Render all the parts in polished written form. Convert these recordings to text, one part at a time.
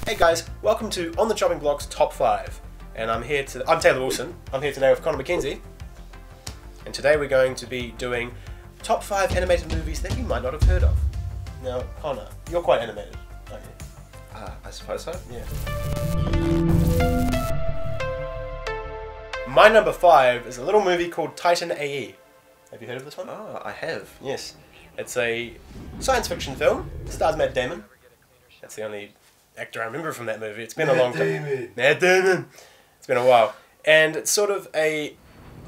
Hey guys, welcome to On the Chopping Block's Top 5. And I'm Taylor Wilson. I'm here today with Connor McKenzie. And today we're going to be doing Top 5 animated movies that you might not have heard of. Now, Connor, you're quite animated, aren't you? I suppose so. Yeah. My number 5 is a little movie called Titan AE. Have you heard of this one? Oh, I have. Yes. It's a science fiction film. It stars Matt Damon. That's the only actor I remember from that movie. It's been a long time. Matt Damon! It's been a while. And it's sort of a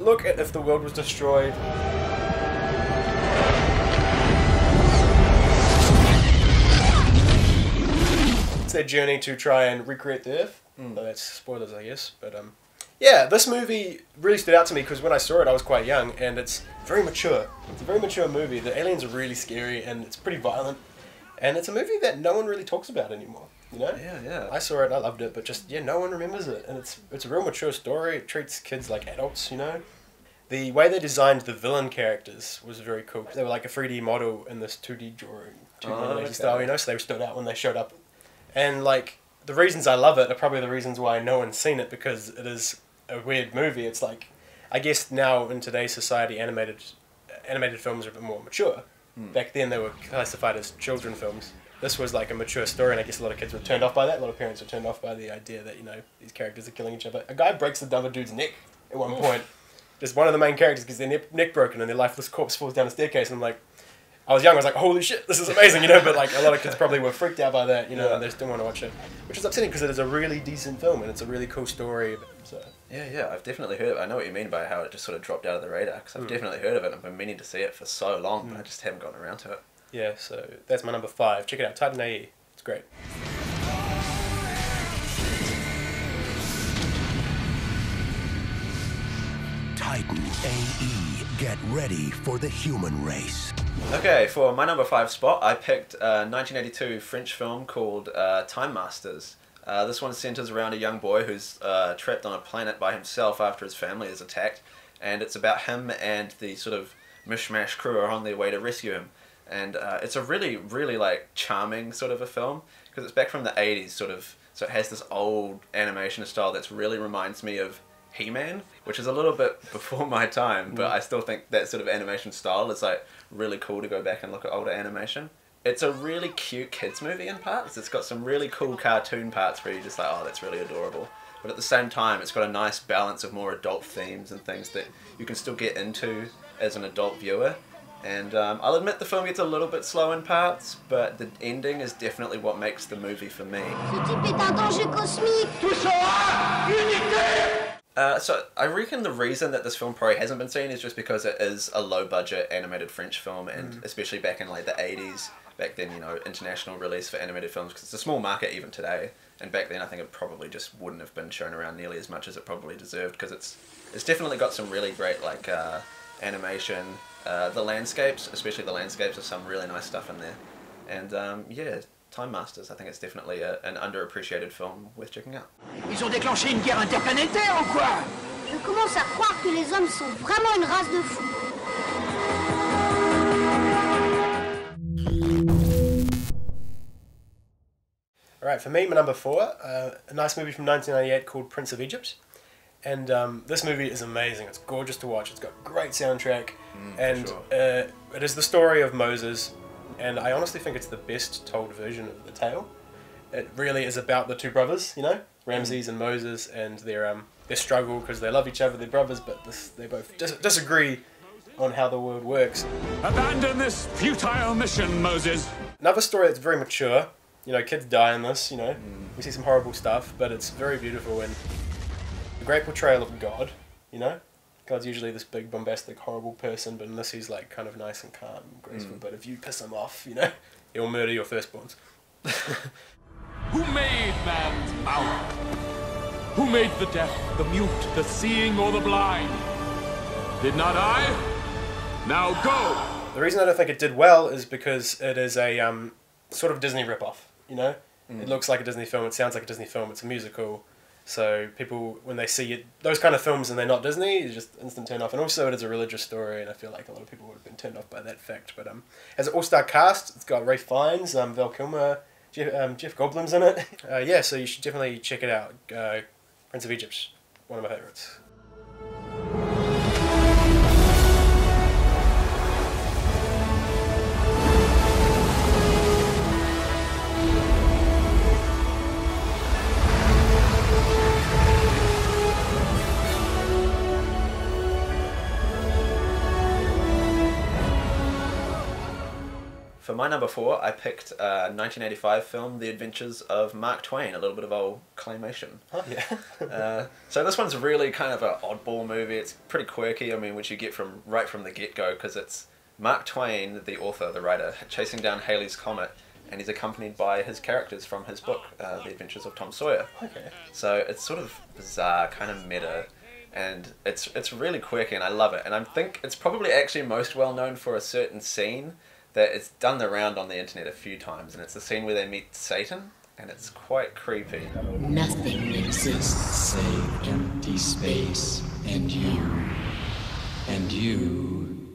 look at if the world was destroyed. It's their journey to try and recreate the Earth. Though that's spoilers, I guess. But yeah, this movie really stood out to me because when I saw it, I was quite young, and it's very mature. It's a very mature movie. The aliens are really scary, and it's pretty violent. And it's a movie that no one really talks about anymore. You know? Yeah. I saw it, I loved it, but just, yeah, no one remembers it. And it's a real mature story. It treats kids like adults, you know? The way they designed the villain characters was very cool. They were like a 3D model in this 2D drawing, 2D animation style, you know? So they stood out when they showed up. And, like, the reasons I love it are probably the reasons why no one's seen it, because it is a weird movie. It's like, I guess now in today's society, animated films are a bit more mature. Back then they were classified as children films. This was like a mature story, and I guess a lot of kids were turned off by that. A lot of parents were turned off by the idea that, you know, these characters are killing each other. A guy breaks another dude's neck at one point. Just one of the main characters gets their neck broken and their lifeless corpse falls down a staircase, and I'm like, I was young, I was like, holy shit, this is amazing, you know, but like a lot of kids probably were freaked out by that, you know, and they just didn't want to watch it. Which is upsetting because it is a really decent film and it's a really cool story. So. Yeah, I've definitely heard of it. I know what you mean by how it just sort of dropped out of the radar, because I've definitely heard of it and I've been meaning to see it for so long, but I just haven't gotten around to it. Yeah, so that's my number 5. Check it out, Titan AE. It's great. Titan AE, get ready for the human race. Okay, for my number 5 spot, I picked a 1982 French film called Time Masters. This one centers around a young boy who's trapped on a planet by himself after his family is attacked, and it's about him and the sort of mishmash crew are on their way to rescue him. And it's a really, really like charming sort of a film, because it's back from the 80s sort of, so it has this old animation style that really reminds me of He-Man, which is a little bit before my time, but I still think that sort of animation style is like really cool to go back and look at older animation. It's a really cute kids movie in parts. It's got some really cool cartoon parts where you're just like, oh, that's really adorable. But at the same time, it's got a nice balance of more adult themes and things that you can still get into as an adult viewer. And I'll admit the film gets a little bit slow in parts, but the ending is definitely what makes the movie for me. So I reckon the reason that this film probably hasn't been seen is just because it is a low-budget animated French film, and especially back in like the 80s, back then, you know, international release for animated films, because it's a small market even today, and back then I think it probably just wouldn't have been shown around nearly as much as it probably deserved, because it's definitely got some really great like animation, the landscapes, especially the landscapes, there's some really nice stuff in there, and yeah, Time Masters, I think it's definitely an underappreciated film worth checking out. Ils ont déclenché une guerre interplanétaire ou quoi? Je commence à croire que les hommes sont vraiment une race de fous. Alright, for me, my number 4, a nice movie from 1998 called Prince of Egypt. And this movie is amazing. It's gorgeous to watch. It's got a great soundtrack. And it is the story of Moses. And I honestly think it's the best told version of the tale. It really is about the two brothers, you know, Ramses and Moses, and their struggle because they love each other, they're brothers, but they both disagree on how the world works. Abandon this futile mission, Moses. Another story that's very mature. You know, kids die in this, you know. We see some horrible stuff, but it's very beautiful and a great portrayal of God, you know. God's usually this big, bombastic, horrible person, but in this he's like kind of nice and calm and graceful. But if you piss him off, you know, he'll murder your firstborns. Who made man's mouth? Who made the deaf, the mute, the seeing, or the blind? Did not I? Now go! The reason I don't think it did well is because it is a sort of Disney ripoff, you know? It looks like a Disney film, it sounds like a Disney film, it's a musical. So people, when they see it, those kind of films and they're not Disney, it's just instant turn off. And also it is a religious story, and I feel like a lot of people would have been turned off by that fact. But as an all-star cast, it's got Ralph Fiennes, Val Kilmer, Jeff Goldblum's in it. Yeah, so you should definitely check it out. Prince of Egypt, one of my favourites. For my number 4, I picked a 1985 film, The Adventures of Mark Twain, a little bit of old claymation. Oh, yeah. So this one's really kind of an oddball movie. It's pretty quirky, I mean, which you get from right from the get-go, because it's Mark Twain, the author, the writer, chasing down Halley's Comet, and he's accompanied by his characters from his book, The Adventures of Tom Sawyer. Okay. So it's sort of bizarre, kind of meta, and it's really quirky, and I love it. And I think it's probably actually most well known for a certain scene that it's done the round on the internet a few times, and it's the scene where they meet Satan, and it's quite creepy. Nothing exists save empty space, and you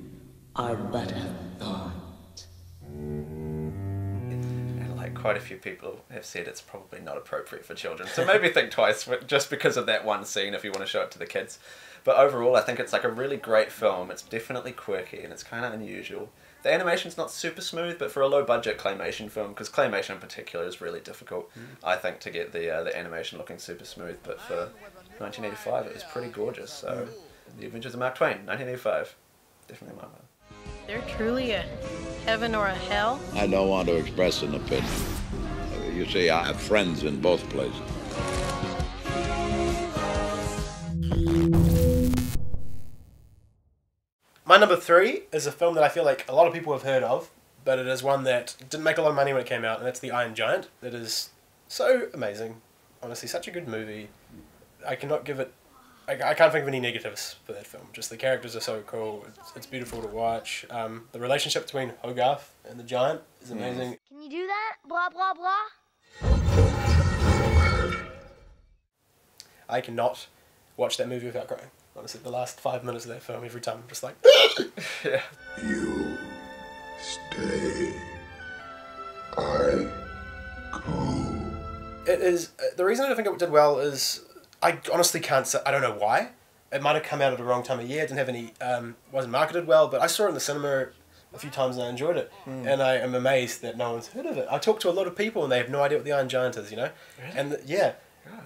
are but a thought. And like quite a few people have said it's probably not appropriate for children, so maybe think twice just because of that one scene if you want to show it to the kids. But overall, I think it's like a really great film. It's definitely quirky, and it's kind of unusual. The animation's not super smooth, but for a low-budget claymation film, because claymation in particular is really difficult, I think, to get the animation looking super smooth. But for 1985, it was pretty gorgeous. So, The Adventures of Mark Twain, 1985, definitely my one. There truly a heaven or a hell? I don't want to express an opinion. You see, I have friends in both places. My number 3 is a film that I feel like a lot of people have heard of, but it is one that didn't make a lot of money when it came out, and that's The Iron Giant. It is so amazing. Honestly, such a good movie. I cannot give it... I can't think of any negatives for that film. Just the characters are so cool. It's beautiful to watch. The relationship between Hogarth and the Giant is amazing. Can you do that? Blah, blah, blah. I cannot watch that movie without crying. Honestly, the last 5 minutes of that film, every time I'm just like... Yeah. You stay. I go. It is... the reason I don't think it did well is... I honestly can't say... I don't know why. It might have come out at the wrong time of year. It didn't have any... wasn't marketed well, but I saw it in the cinema a few times and I enjoyed it. And I am amazed that no one's heard of it. I talked to a lot of people and they have no idea what the Iron Giant is, you know? Really? And yeah.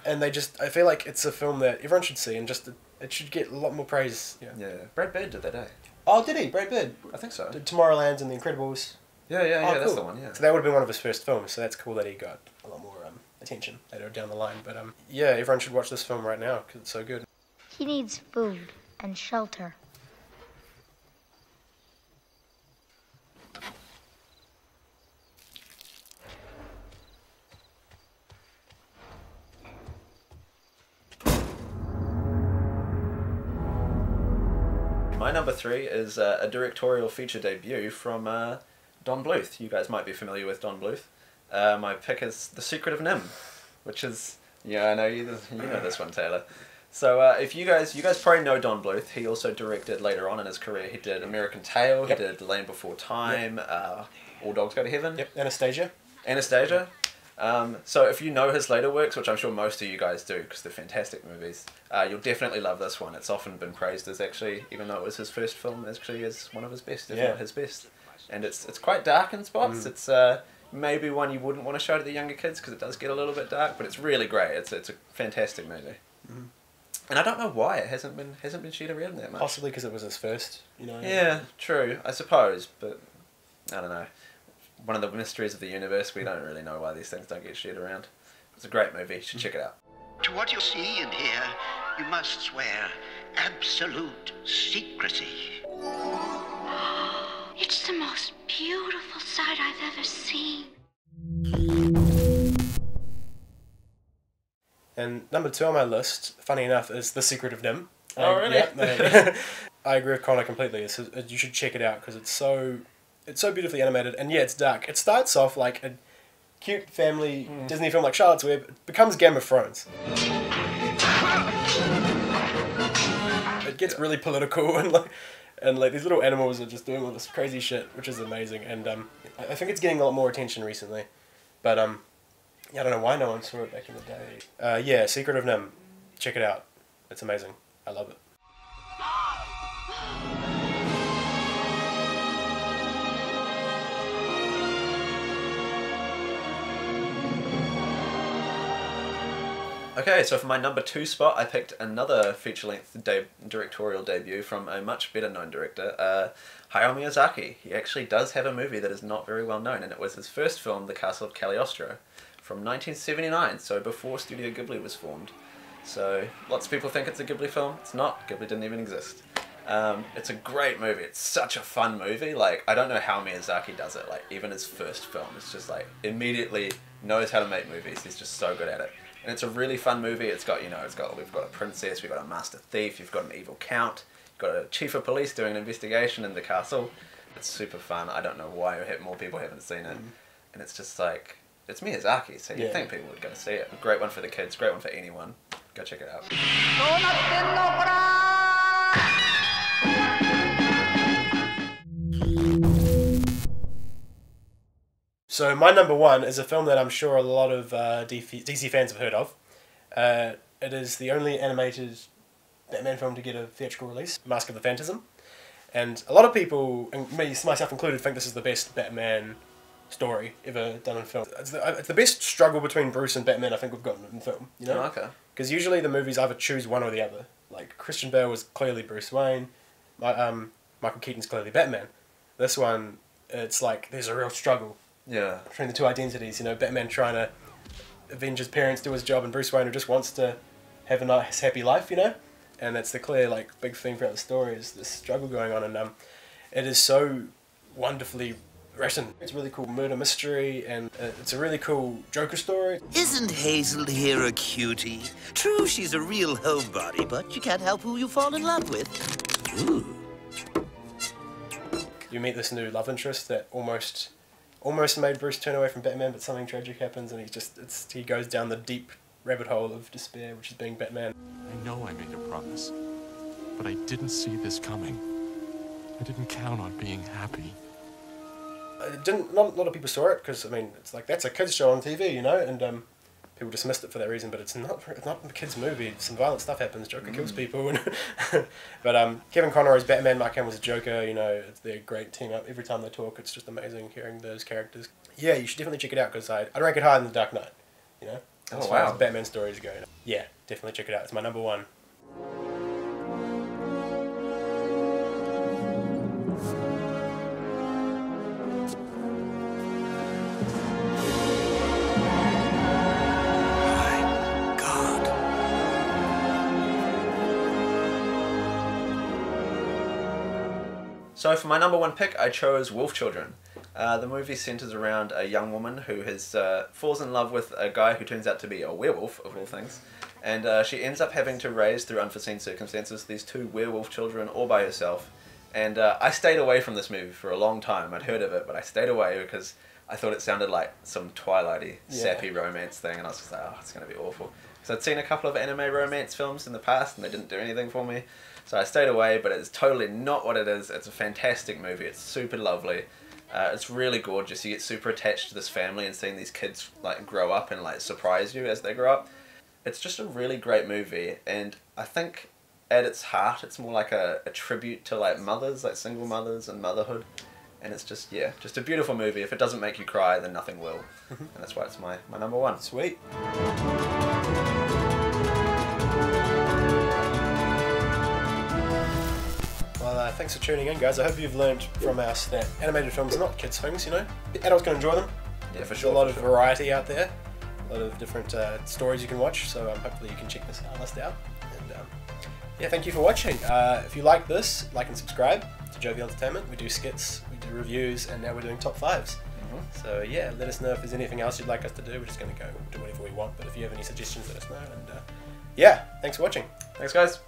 And they just... I feel like it's a film that everyone should see and just... It should get a lot more praise. Yeah. Brad Bird did that, eh? Oh, did he? Brad Bird? I think so. Did Tomorrowland and The Incredibles. Yeah, Oh, that's cool. the one, yeah. So that would have been one of his first films, so that's cool that he got a lot more attention later down the line. But yeah, everyone should watch this film right now because it's so good. He needs food and shelter. My number 3 is a directorial feature debut from Don Bluth. You guys might be familiar with Don Bluth. My pick is The Secret of NIMH, which is... Yeah, I know you know this one, Taylor. So if you guys probably know Don Bluth. He also directed later on in his career. He did American Tail. Yep. He did Land Before Time. All Dogs Go to Heaven. Yep, Anastasia. So if you know his later works, which I'm sure most of you guys do because they're fantastic movies, you'll definitely love this one. It's often been praised as actually, even though it was his first film, actually is one of his best, if not his best. And it's quite dark in spots. It's maybe one you wouldn't want to show to the younger kids because it does get a little bit dark, but it's really great. It's a fantastic movie. And I don't know why it hasn't been shared around that much. Possibly because it was his first, you know. Yeah, true, I suppose, but I don't know. One of the mysteries of the universe, we don't really know why these things don't get shared around. It's a great movie, you should check it out. To what you see and hear, you must swear absolute secrecy. It's the most beautiful sight I've ever seen. And number 2 on my list, funny enough, is The Secret of NIMH. Oh, really? Yeah, I agree with Connor completely. You should check it out because it's so beautifully animated, and yeah, it's dark. It starts off like a cute family Disney film like Charlotte's Web. It becomes Game of Thrones. It gets really political and like these little animals are just doing all this crazy shit, which is amazing. And I think it's getting a lot more attention recently. But Yeah, I don't know why no one saw it back in the day. Yeah, Secret of NIMH. Check it out. It's amazing. I love it. Okay, so for my number 2 spot, I picked another feature-length directorial debut from a much better-known director, Hayao Miyazaki. He actually does have a movie that is not very well known, and it was his first film, The Castle of Cagliostro, from 1979, so before Studio Ghibli was formed. So, lots of people think it's a Ghibli film. It's not. Ghibli didn't even exist. It's a great movie. It's such a fun movie. Like, I don't know how Miyazaki does it. Like, even his first film, it's just like, immediately knows how to make movies. He's just so good at it. And it's a really fun movie. It's got, we've got a princess, we've got a master thief, you've got an evil count, you've got a chief of police doing an investigation in the castle. It's super fun. I don't know why more people haven't seen it. And it's just like, it's Miyazaki, so you'd think people would go see it. A great one for the kids, great one for anyone. Go check it out. So my number 1 is a film that I'm sure a lot of DC fans have heard of. It is the only animated Batman film to get a theatrical release, Mask of the Phantasm. And a lot of people, and myself included, think this is the best Batman story ever done in film. It's the best struggle between Bruce and Batman I think we've gotten in film, you know? Oh, okay. Because usually the movies either choose one or the other. Like, Christian Bale was clearly Bruce Wayne, Michael Keaton's clearly Batman. This one, it's like, there's a real struggle. Yeah. Between the two identities, Batman trying to avenge his parents, do his job, and Bruce Wayne who just wants to have a nice, happy life, And that's the clear, big theme throughout the story is this struggle going on, and it is so wonderfully written. It's a really cool murder mystery, and it's a really cool Joker story. Isn't Hazel here a cutie? True, she's a real homebody, but you can't help who you fall in love with. Ooh. You meet this new love interest that almost made Bruce turn away from Batman, but something tragic happens, and he goes down the deep rabbit hole of despair, which is being Batman. I know I made a promise, but I didn't see this coming. I didn't count on being happy. Not a lot of people saw it, because, it's like, that's a kids show on TV, and people dismissed it for that reason, but it's not a kids movie. Some violent stuff happens, Joker kills people, but Kevin Conroy's Batman, Mark Hamill's Joker, they're a great team up. Every time they talk, it's just amazing hearing those characters. Yeah, you should definitely check it out, because I'd rank it higher than The Dark Knight, as far as Batman stories go. Yeah, definitely check it out. It's my number 1. So for my number 1 pick, I chose Wolf Children. The movie centers around a young woman who falls in love with a guy who turns out to be a werewolf, of all things. And she ends up having to raise, through unforeseen circumstances, these 2 werewolf children all by herself. And I stayed away from this movie for a long time. I'd heard of it, but I stayed away because I thought it sounded like some Twilight-y, sappy romance thing. And I was just like, oh, it's going to be awful. Because I'd seen a couple of anime romance films in the past, and they didn't do anything for me. So I stayed away, but it's totally not what it is. It's a fantastic movie. It's super lovely. It's really gorgeous. You get super attached to this family and seeing these kids grow up and surprise you as they grow up. It's just a really great movie, and I think at its heart it's more like a tribute to mothers, single mothers and motherhood. And it's just a beautiful movie. If it doesn't make you cry, then nothing will. And that's why it's my number 1. Sweet. Well, thanks for tuning in, guys. I hope you've learned from us that animated films are not kids' things, Adults can enjoy them. Yeah, for There's sure. a lot of variety out there. A lot of different stories you can watch, so hopefully you can check this list out. And thank you for watching. If you like this, like and subscribe to Jovial Entertainment. We do skits, we do reviews, and now we're doing top 5s. So let us know if there's anything else you'd like us to do. We're just going to go do whatever we want, but if you have any suggestions, let us know. And thanks for watching. Thanks, guys.